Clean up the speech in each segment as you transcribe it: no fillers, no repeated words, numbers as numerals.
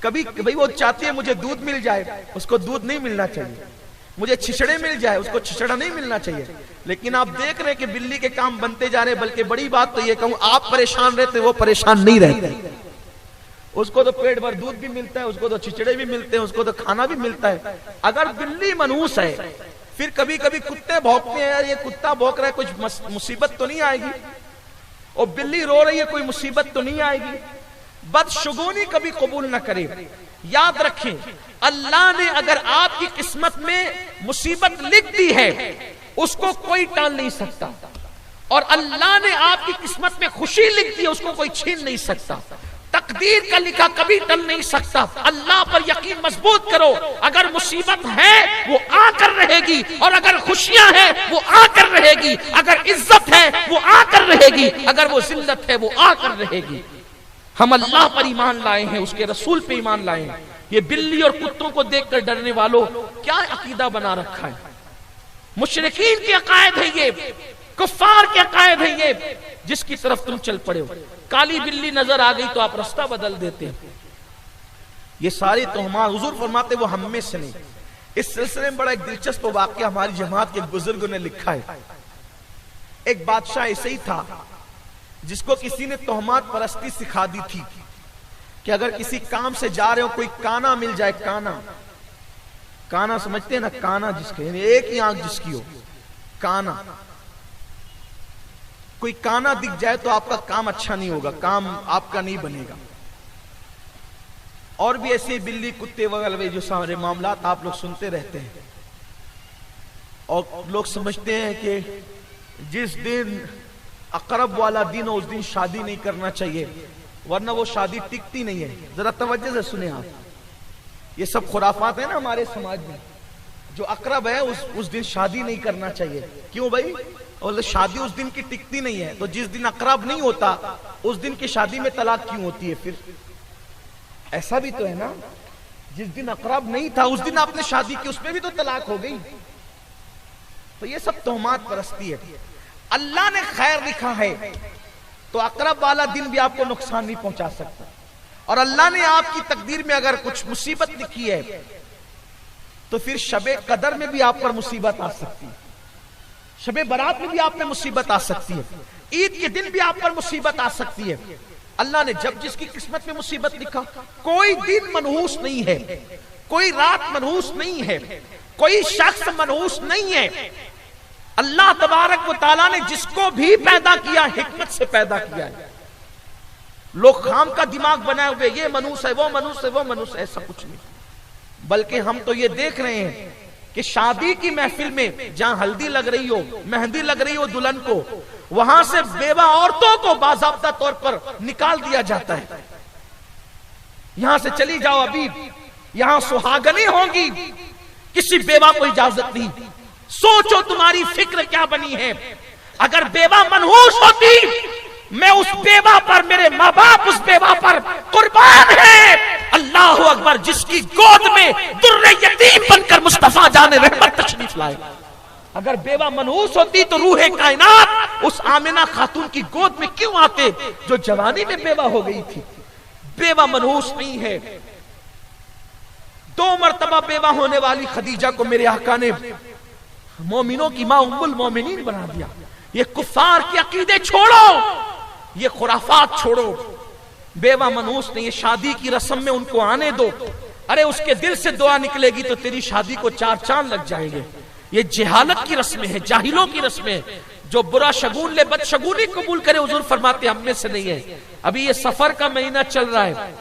کبھی وہ چاہتی ہے مجھے دودھ مل جائے، اس کو دودھ نہیں ملنا چاہیے، مجھے چھچڑے مل جائے، اس کو چھچڑا نہیں ملنا چاہیے. لیکن آپ دیکھ رہے ہیں کہ بلی کے کام بنتے جا رہے ہیں. بلکہ بڑی بات تو یہ کہوں، آپ پریشان رہتے وہ پریشان نہیں رہتے. اس کو تو پیٹ بھر دودھ بھی ملتا ہے، اس کو تو چھچڑے بھی ملتے ہیں، اس کو تو کھانا بھی ملتا ہے. اگر بلی منحوس ہے، پھر کبھی کبھی کتے بھونکتے ہیں، یار یہ کتا بھونک رہا ہے، کچھ مصیبت تو نہیں آئے گی، اور بلی رو رہی ہے، کوئی مصیبت تو نہیں آئے گی. بدشگونی کبھی قبول نہ کرے. یاد رکھیں، اللہ نے اگر آپ کی قسمت میں مصیبت لکھ دی ہے، اس کو کوئی ٹال نہیں سکتا. اور اللہ نے آپ کی قسمت میں خوشی لکھ دی ہے، اس کو کوئی چھین نہیں سکتا. تقدیر کا لکھا کبھی ٹل نہیں سکتا. اللہ پر یقین مضبوط کرو. اگر مصیبت ہے وہ آ کر رہے گی، اور اگر خوشیاں ہیں وہ آ کر رہے گی. اگر عزت ہے وہ آ کر رہے گی، اگر وہ ذلت ہے وہ آ کر رہے گی. ہم اللہ پر ایمان لائے ہیں، اس کے رسول پہ ایمان لائے ہیں. یہ بلی اور کتوں کو دیکھ کر ڈرنے والوں کیا عقیدہ بنا رکھا ہے؟ مشرکین کے عقائد ہیں یہ، کفار کے عقائد ہیں یہ، جس کی طرف تم چل پڑے ہو. کالی بلی نظر آ گئی تو آپ رستہ بدل دیتے ہیں. یہ ساری تہمات حضور فرماتے وہ ہم میں سے نہیں. اس سلسلے میں بڑا ایک دلچسپ واقعہ ہماری جماعت کے بزرگوں نے لکھا ہے. ایک بادشاہ ایسے ہی تھا جس کو کسی نے تہمات پرستی سکھا دی تھی کہ اگر کسی کام سے جا رہے ہو، کوئی کانا مل جائے، کانا سمجھتے ہیں نا، کانا جس کے یعنی ایک ہی آنکھ جس کی ہو، کانا، کوئی کانا دکھ جائے تو آپ کا کام اچھا نہیں ہوگا، کام آپ کا نہیں بنے گا. اور بھی ایسے بلی کتے وغیرہ جو سارے معاملات آپ لوگ سنتے رہتے ہیں. اور لوگ سمجھتے ہیں کہ جس دن اقرب والا دن ہو اس دن شادی نہیں کرنا چاہیے، ورنہ وہ شادی ٹکتی نہیں ہے. ذرا توجہ سے سنیں آپ، یہ سب خرافات ہیں نا ہمارے سماج میں. جو اقرب ہے اس دن شادی نہیں کرنا چاہیے. کیوں بھائی؟ اور شادی اس دن کی ٹکتی نہیں ہے، تو جس دن اقرب نہیں ہوتا اس دن کی شادی میں طلاق کیوں ہوتی ہے؟ پھر ایسا بھی تو ہے نا، جس دن اقرب نہیں تھا اس دن آپ نے شادی کی، اس میں بھی تو طلاق ہو گئی. تو یہ سب تہمات پرستی ہے. اللہ نے خیر لکھا ہے تو اقرب والا دن بھی آپ کو نقصان نہیں پہنچا سکتا. اور اللہ نے آپ کی تقدیر میں اگر کچھ مصیبت لکھی ہے تو پھر شب قدر میں بھی آپ پر مصیبت آ سکتی ہے، شب برات میں بھی آپ میں مصیبت آ سکتی ہے، عید کے دن بھی آپ پر مصیبت آ سکتی ہے. اللہ نے جب جس کی قسمت میں مصیبت لکھا، کوئی دن منحوس نہیں ہے، کوئی رات منحوس نہیں ہے، کوئی شخص منحوس نہیں ہے. اللہ تبارک و تعالیٰ نے جس کو بھی پیدا کیا حکمت سے پیدا کیا ہے. لوگ خام کا دماغ بنائے ہوئے یہ منحوس ہے، وہ منحوس ہے، وہ منحوس ہے، ایسا کچھ نہیں. بلکہ ہم تو یہ دیکھ رہے ہیں کہ شادی کی محفل میں جہاں ہلدی لگ رہی ہو، مہندی لگ رہی ہو دلہن کو، وہاں سے بیوہ عورتوں کو باضابطہ طور پر نکال دیا جاتا ہے. یہاں سے چلی جاؤ، ابھی یہاں سہاگنیں ہوں گی، کسی بیوہ کو اجازت نہیں. سوچو تمہاری فکر کیا بنی ہے. اگر بیوہ منحوس ہوتی، میں اس بیوہ پر، میرے ماں باپ اس بیوہ پر قربان ہے. اللہ اکبر، جس کی گود میں در یتیم بن کر مصطفیٰ جان رحمت تشریف لائے. اگر بیوہ منحوس ہوتی تو روح کائنات اس آمنہ خاتون کی گود میں کیوں آتے جو جوانی میں بیوہ ہو گئی تھی. بیوہ منحوس نہیں ہے. 2 مرتبہ بیوہ ہونے والی خدیجہ کو میرے آقا نے مومنوں کی ماں ام المومنین بنا دیا. یہ کفار کے عقیدے چھوڑو، یہ خرافات چھوڑو. بیوہ منحوس نہیں، یہ شادی کی رسم میں ان کو آنے دو. ارے اس کے دل سے دعا نکلے گی تو تیری شادی کو 4 چاند لگ جائیں گے. یہ جہالت کی رسمیں ہیں، جاہلوں کی رسمیں ہیں. جو برا شگون لے، بد شگونی قبول کرے، حضور فرماتے ہم میں سے نہیں ہے. ابھی یہ سفر کا مہینہ چل رہا ہے،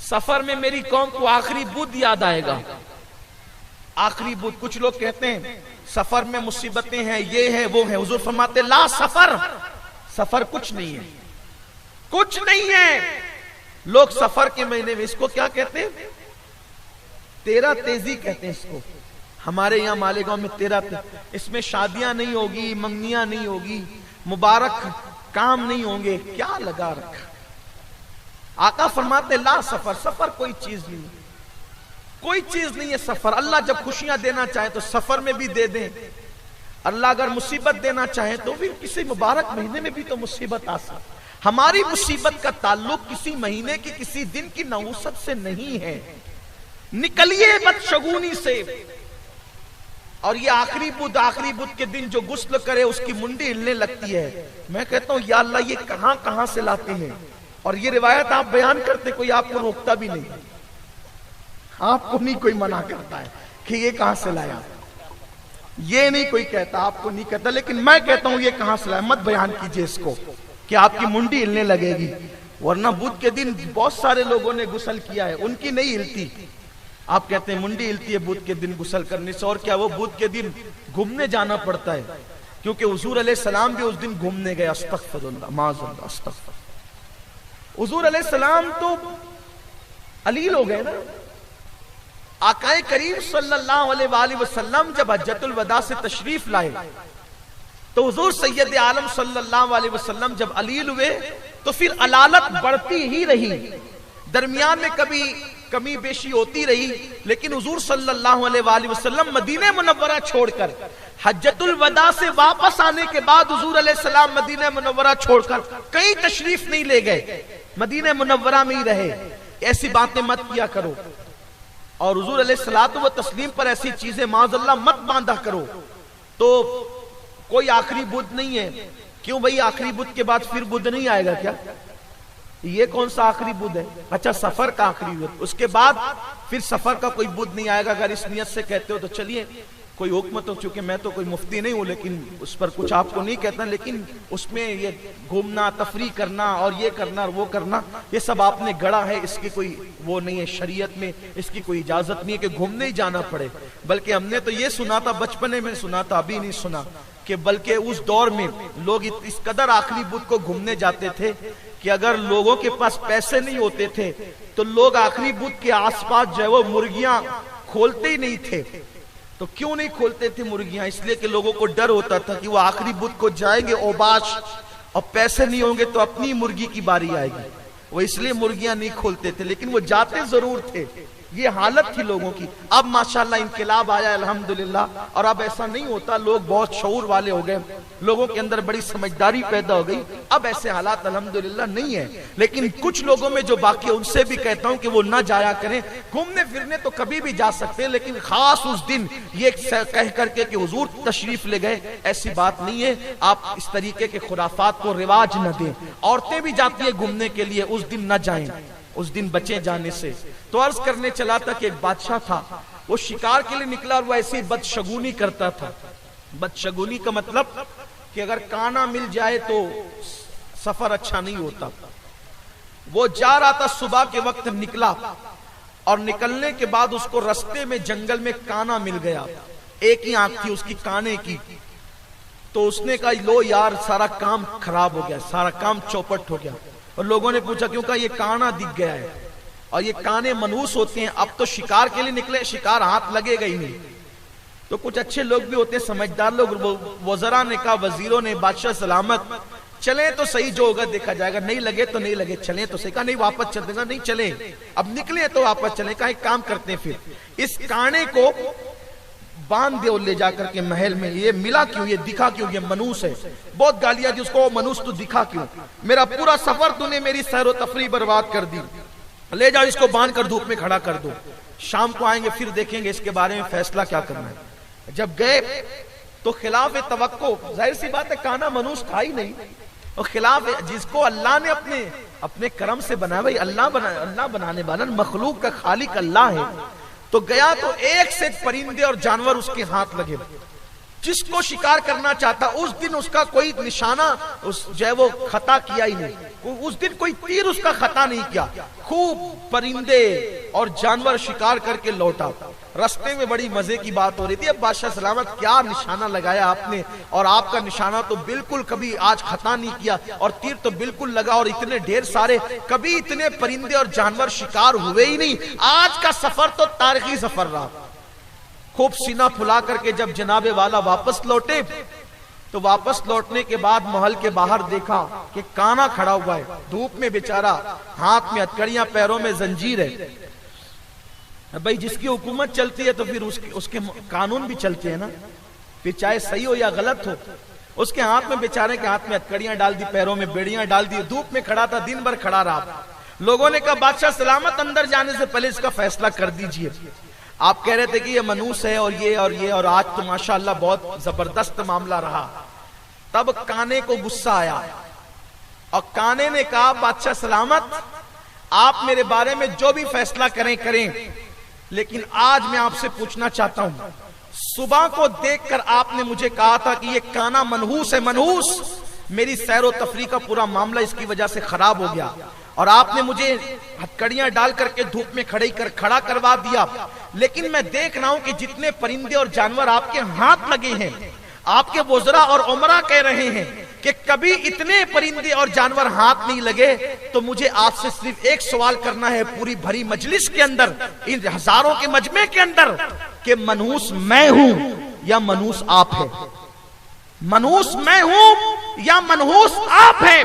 سفر میں میری قوم کو آخری بدھ یاد آئے گا. آخری بدھ. کچھ لوگ کہتے ہیں سفر میں مصیبتیں ہیں، یہ ہے وہ ہے. حضور فرماتے لا سفر، سفر کچھ نہیں ہے، کچھ نہیں ہے. لوگ سفر کے مہینے میں اس کو کیا کہتے ہیں؟ تیرا تیزی کہتے ہیں اس کو. ہمارے یہاں مالیگاؤں میں اس میں شادیاں نہیں ہوگی، منگنیاں نہیں ہوگی، مبارک کام نہیں ہوں گے. کیا لگا رکھا. آقا فرماتے لا سفر، سفر کوئی چیز نہیں، کوئی چیز نہیں ہے سفر. اللہ جب خوشیاں دینا چاہے تو سفر میں بھی دے دیں. اللہ اگر مصیبت دینا چاہے تو پھر کسی مبارک مہینے میں بھی تو مصیبت آ سکتی. ہماری مصیبت کا تعلق کسی مہینے کی کسی دن کی نحوست سے نہیں ہے. نکلیے بدشگونی سے. اور یہ آخری بدھ کے دن جو غسل کرے اس کی منڈی ہلنے لگتی ہے. میں کہتا ہوں یا اللہ یہ کہاں سے لاتے ہیں. اور یہ روایت آپ بیان کرتے کوئی آپ کو روکتا بھی نہیں, آپ کو نہیں کوئی منع کرتا ہے کہ یہ کہاں سے لایا, یہ نہیں کوئی کہتا, آپ کو نہیں کہتا. لیکن میں کہتا ہوں یہ کہاں سے لایا, مت بیان کیجئے اس کو کہ آپ کی منڈی ہلنے لگے گی. ورنہ بدھ کے دن بہت سارے لوگوں نے غسل کیا ہے, ان کی نہیں ہلتی. آپ کہتے ہیں منڈی ہلتی ہے بدھ کے دن غسل کرنے سے, اور کیا وہ بدھ کے دن گھومنے جانا پڑتا ہے, کیونکہ حضور علیہ السلام بھی اس دن گھومنے گئے. استغفر اللہ معاذ اللہ استغفر. حضور علیہ السلام تو علیل ہو گئے نا. آقا کریم صلی اللہ علیہ وآلہ وسلم جب حجۃ الوداع سے تشریف لائے تو حضور سید عالم صلی اللہ علیہ وسلم جب علیل ہوئے تو پھر علالت بڑھتی ہی رہی, درمیان میں کبھی کمی بیشی ہوتی رہی. لیکن حضور صلی اللہ علیہ وآلہ وسلم مدینہ منورہ چھوڑ کر حجۃ الوداع سے واپس آنے کے بعد حضور علیہ السلام مدینہ منورہ چھوڑ کر کہیں تشریف نہیں لے گئے, مدینہ منورہ میں ہی رہے. ایسی باتیں مت کیا کرو, اور حضور علیہ الصلوۃ والتسلیم پر ایسی چیزیں معاذ اللہ مت باندھا کرو. تو کوئی آخری بدھ نہیں ہے. کیوں بھئی آخری بدھ کے بعد پھر بدھ نہیں آئے گا کیا؟ یہ کون سا آخری بدھ ہے؟ اچھا سفر کا آخری بدھ, اس کے بعد پھر سفر کا کوئی بدھ نہیں آئے گا. اگر اس نیت سے کہتے ہو تو چلیے کوئی حکم, تو چونکہ میں تو کوئی مفتی نہیں ہوں لیکن اس پر کچھ آپ کو نہیں کہتا, لیکن اس میں یہ گھومنا تفریح کرنا اور یہ کرنا اور وہ کرنا یہ سب آپ نے گڑا ہے, اس کی کوئی وہ نہیں ہے, شریعت میں اس کی کوئی اجازت نہیں ہے کہ گھومنے ہی جانا پڑے. بلکہ ہم نے تو یہ سنا تھا, بچپنے میں سنا تھا, ابھی نہیں سنا, کہ بلکہ اس دور میں لوگ اس قدر آخری بدھ کو گھومنے جاتے تھے کہ اگر لوگوں کے پاس پیسے نہیں ہوتے تھے تو لوگ آخری بدھ کے آس پاس جو ہے وہ مرغیاں کھولتے ہی نہیں تھے. تو کیوں نہیں کھولتے تھے مرغیاں؟ اس لیے کہ لوگوں کو ڈر ہوتا تھا کہ وہ آخری بدھ کو جائیں گے اوباش اور پیسے نہیں ہوں گے تو اپنی مرغی کی باری آئے گی, وہ اس لیے مرغیاں نہیں کھولتے تھے. لیکن وہ جاتے ضرور تھے, یہ حالت تھی لوگوں کی. اب ماشاءاللہ انقلاب آیا الحمدللہ, اور اب ایسا نہیں ہوتا, لوگ بہت شعور والے ہو گئے, لوگوں کے اندر بڑی سمجھداری پیدا ہو گئی. اب ایسے حالات الحمدللہ نہیں ہیں. لیکن کچھ لوگوں میں جو باقی ان سے بھی کہتا ہوں کہ وہ نہ جایا کریں. گھومنے پھرنے تو کبھی بھی جا سکتے ہیں, لیکن خاص اس دن یہ کہہ کر کے کہ حضور تشریف لے گئے, ایسی بات نہیں ہے. آپ اس طریقے کے خرافات کو رواج نہ دیں. عورتیں بھی جاتی ہیں گھومنے کے لیے, اس دن نہ جائیں, اس دن بچیں جانے سے. تو عرض کرنے چلا تھا کہ ایک بادشاہ تھا, وہ شکار کے لیے نکلا, وہ ایسی بدشگونی کرتا تھا. بدشگونی کا مطلب کہ اگر کانا مل جائے تو سفر اچھا نہیں ہوتا. وہ جا رہا تھا, صبح کے وقت نکلا, اور نکلنے کے بعد اس کو رستے میں جنگل میں کانا مل گیا. ایک ہی آنکھ تھی اس کی کانے کی. تو اس نے کہا لو یار سارا کام خراب ہو گیا, سارا کام چوپٹ ہو گیا. اور لوگوں نے پوچھا کیوں؟ کہا یہ کانا دکھ گیا ہے, اور یہ کانے منحوس ہوتے ہیں. اب تو شکار کے لیے نکلے, شکار ہاتھ لگے گا ہی نہیں. تو کچھ اچھے لوگ بھی ہوتے ہیں, سمجھدار لوگ, وزراء نے کہا, وزیروں نے, بادشاہ سلامت چلیں تو صحیح, جو ہوگا دیکھا جائے گا, نہیں لگے تو نہیں لگے, چلیں تو صحیح. کہا نہیں واپس چل دیں گا, نہیں چلیں, اب نکلے تو واپس چلیں. کہا ایک کام کرتے ہیں, پھر اس کانے کو باندھ دے لے جا کر کے محل میں. یہ ملا کیوں, یہ دکھا کیوں, یہ منوس ہے. بہت گالیاں دی اس کو, منوس تو دکھا کیوں, میرا پورا سفر تو نے میری سیر و تفریح برباد کر دی, لے جاؤ اس کو باندھ کر دھوپ میں کھڑا کر دو, شام کو آئیں گے پھر دیکھیں گے اس کے بارے میں فیصلہ کیا کرنا ہے. جب گئے تو خلاف توقع, ظاہر سی بات ہے کانا منوس تھا ہی نہیں, اور خلاف جس کو اللہ نے اپنے کرم سے بنایا, بھائی اللہ بنانے والا, مخلوق کا خالق اللہ ہے. تو گیا تو ایک سے ایک پرندے اور جانور اس کے ہاتھ لگے. جس کو شکار کرنا چاہتا اس دن اس کا کوئی نشانہ جو ہے وہ خطا کیا ہی نہیں, اس دن کوئی تیر اس کا خطا نہیں کیا. خوب پرندے اور جانور شکار کر کے لوٹا. رستے میں بڑی مزے کی بات ہو رہی تھی, اب بادشاہ سلامت کیا نشانہ لگایا آپ نے, اور آپ کا نشانہ تو بالکل کبھی آج خطا نہیں کیا, اور تیر تو بالکل لگا, اور اتنے ڈھیر سارے, کبھی اتنے پرندے اور جانور شکار ہوئے ہی نہیں. آج کا سفر تو تاریخی سفر رہا. خوب سینہ پھلا کر کے جب جناب والا واپس لوٹے تو واپس لوٹنے کے بعد محل کے باہر دیکھا کہ کانا کھڑا ہوا ہے, دھوپ میں بیچارہ, ہاتھ میں ہتکڑیاں, پیروں میں زنجیر ہے. بھائی جس کی حکومت چلتی ہے تو پھر اس کے قانون بھی چلتے ہیں نا, پھر چاہے صحیح ہو یا غلط ہو. اس کے ہاتھ میں بیچارے کے ہاتھ میں ہتکڑیاں ڈال دی, پیروں میں بیڑیاں ڈال دی, دھوپ میں کھڑا تھا, دن بھر کھڑا رہا. لوگوں نے کہا بادشاہ سلامت, اندر جانے سے پہلے اس کا فیصلہ کر دیجئے. آپ کہہ رہے تھے کہ یہ منوس ہے اور یہ اور آج تو ماشاءاللہ بہت زبردست معاملہ رہا. تب کانے کو غصہ آیا اور کانے نے کہا بادشاہ سلامت آپ میرے بارے میں جو بھی فیصلہ کریں, لیکن آج میں آپ سے پوچھنا چاہتا ہوں, صبح کو دیکھ کر آپ نے مجھے کہا تھا کہ یہ کانا منحوس ہے, منحوس. میری سیر و تفریح کا پورا معاملہ اس کی وجہ سے خراب ہو گیا اور آپ نے مجھے ہتکڑیاں ڈال کر کے دھوپ میں کھڑا کروا دیا. لیکن میں دیکھ رہا ہوں کہ جتنے پرندے اور جانور آپ کے ہاتھ لگے ہیں, آپ کے وزراء اور عمرہ کہہ رہے ہیں کہ کبھی اتنے پرندے اور جانور ہاتھ نہیں لگے. تو مجھے آپ سے صرف ایک سوال کرنا ہے پوری بھری مجلس کے اندر, ان ہزاروں کے مجمع کے اندر, کہ منحوس میں ہوں یا منحوس آپ ہے؟ منحوس میں ہوں یا منحوس آپ ہے؟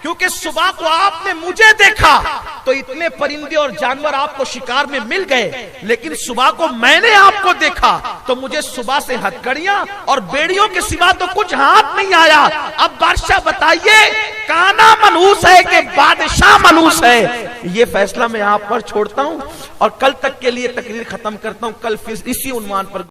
کیونکہ صبح کو آپ نے مجھے دیکھا تو اتنے پرندے اور جانور آپ کو شکار میں مل گئے, لیکن صبح کو میں نے آپ کو دیکھا تو مجھے صبح سے ہتکڑیاں اور بیڑیوں کے سوا تو کچھ ہاتھ نہیں آیا. اب بادشاہ بتائیے کانا منحوس ہے کہ بادشاہ منحوس ہے؟ یہ فیصلہ میں آپ پر چھوڑتا ہوں اور کل تک کے لیے تقریر ختم کرتا ہوں. کل اسی عنوان پر